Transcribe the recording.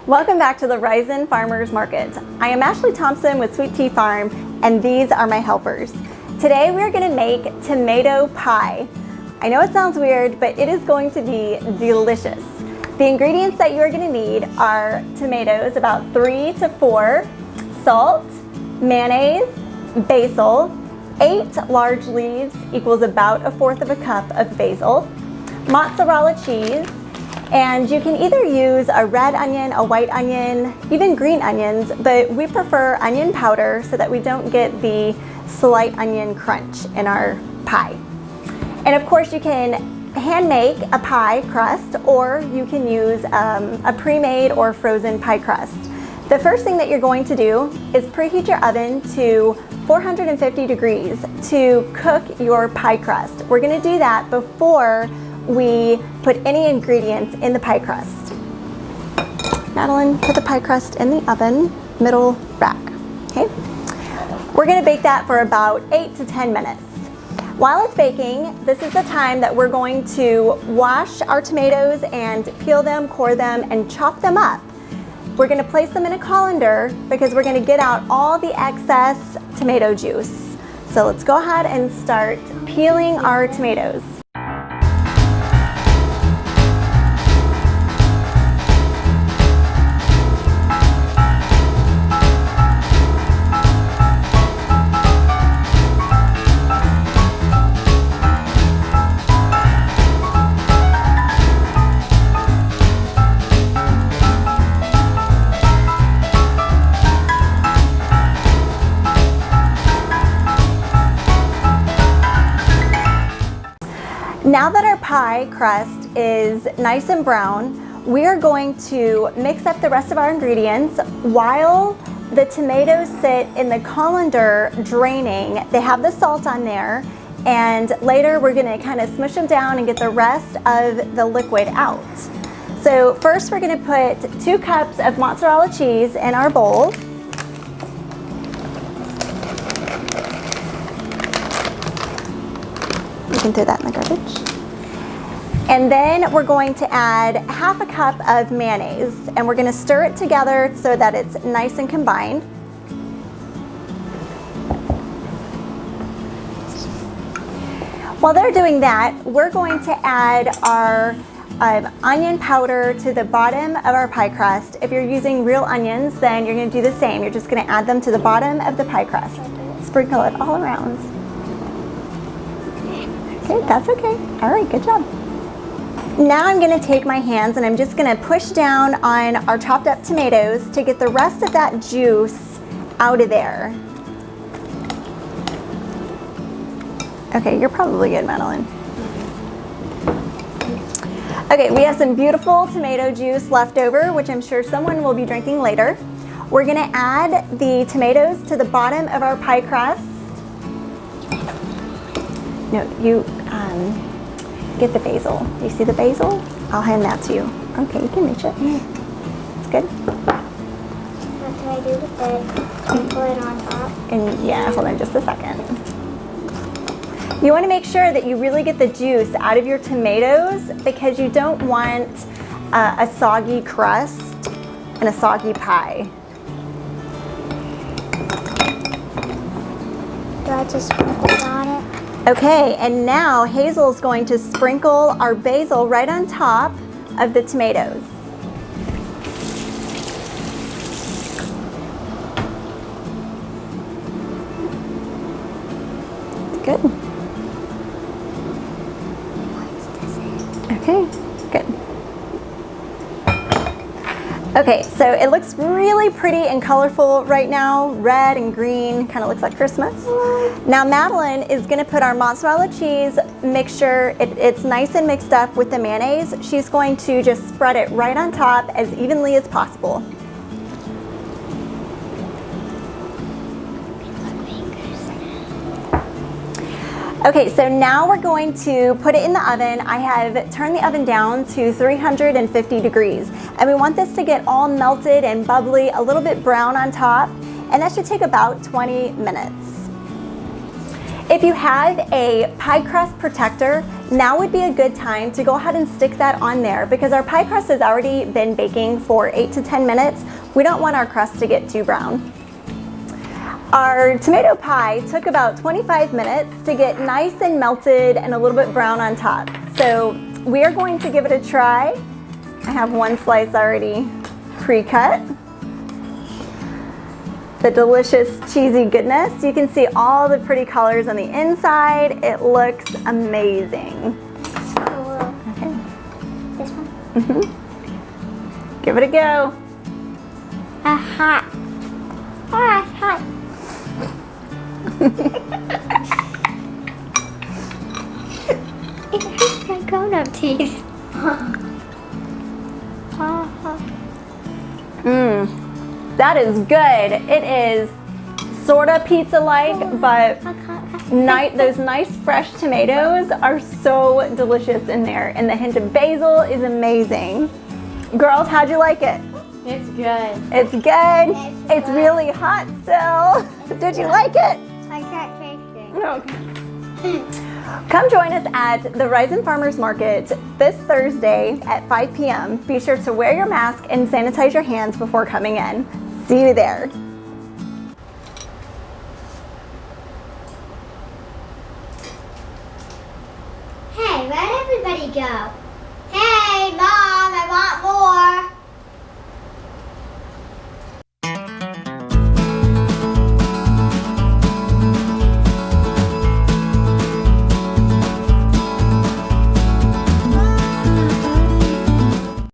Welcome back to the Risen Farmers Market. I am Ashley Thompson with Sweet Tea Farm, and these are my helpers. Today we're going to make tomato pie. I know it sounds weird, but it is going to be delicious. The ingredients that you are going to need are tomatoes, about 3 to 4, salt, mayonnaise, basil, 8 large leaves equals about 1/4 cup of basil, mozzarella cheese, and you can either use a red onion, a white onion, even green onions, but we prefer onion powder so that we don't get the slight onion crunch in our pie. And of course you can hand make a pie crust, or you can use a pre-made or frozen pie crust. The first thing that you're going to do is preheat your oven to 450 degrees to cook your pie crust. We're going to do that before we put any ingredients in the pie crust. Madeline, put the pie crust in the oven, middle rack. Okay. We're going to bake that for about 8 to 10 minutes. While it's baking, this is the time that we're going to wash our tomatoes and peel them, core them, and chop them up. We're going to place them in a colander because we're going to get out all the excess tomato juice. So let's go ahead and start peeling our tomatoes. Now that our pie crust is nice and brown, we are going to mix up the rest of our ingredients while the tomatoes sit in the colander draining. They have the salt on there, and later we're going to kind of smush them down and get the rest of the liquid out. So first we're going to put 2 cups of mozzarella cheese in our bowl. You can throw that in the garbage. And then we're going to add 1/2 cup of mayonnaise, and we're going to stir it together so that it's nice and combined. While they're doing that, we're going to add our onion powder to the bottom of our pie crust. If you're using real onions, then you're going to do the same. You're just going to add them to the bottom of the pie crust. Sprinkle it all around. Okay, that's okay. All right, good job. Now I'm going to take my hands and I'm just going to push down on our chopped up tomatoes to get the rest of that juice out of there. Okay, you're probably good, Madeline. Okay, we have some beautiful tomato juice left over, which I'm sure someone will be drinking later. We're going to add the tomatoes to the bottom of our pie crust. No, you get the basil. You see the basil? I'll hand that to you. Okay, you can reach it. It's good. What do I do with it? Sprinkle it on top? And yeah, hold on just a second. You want to make sure that you really get the juice out of your tomatoes because you don't want a soggy crust and a soggy pie. Do I just sprinkle it on it? Okay, and now Hazel's going to sprinkle our basil right on top of the tomatoes. Good. Okay, good. Okay, so it looks really pretty and colorful right now. Red and green, kind of looks like Christmas. Now Madeline is going to put our mozzarella cheese mixture, it's nice and mixed up with the mayonnaise. She's going to just spread it right on top as evenly as possible. Okay, so now we're going to put it in the oven. I have turned the oven down to 350 degrees. And we want this to get all melted and bubbly, a little bit brown on top. And that should take about 20 minutes. If you have a pie crust protector, Now would be a good time to go ahead and stick that on there because our pie crust has already been baking for 8 to 10 minutes. We don't want our crust to get too brown. Our tomato pie took about 25 minutes to get nice and melted and a little bit brown on top. So we are going to give it a try. I have one slice already pre-cut. The delicious cheesy goodness. You can see all the pretty colors on the inside. It looks amazing. Oh, Okay. this one? Give it a go. Hot. Ah, it's hot. It hurts my grown-up teeth. That is good. It is sort of pizza-like, but those nice fresh tomatoes are so delicious in there. And the hint of basil is amazing. Girls, how'd you like it? It's good. It's good. It's really hot still. Did you like it? I can't taste it. Okay. Come join us at the Risen Farmers Market this Thursday at 5 p.m. Be sure to wear your mask and sanitize your hands before coming in. See you there.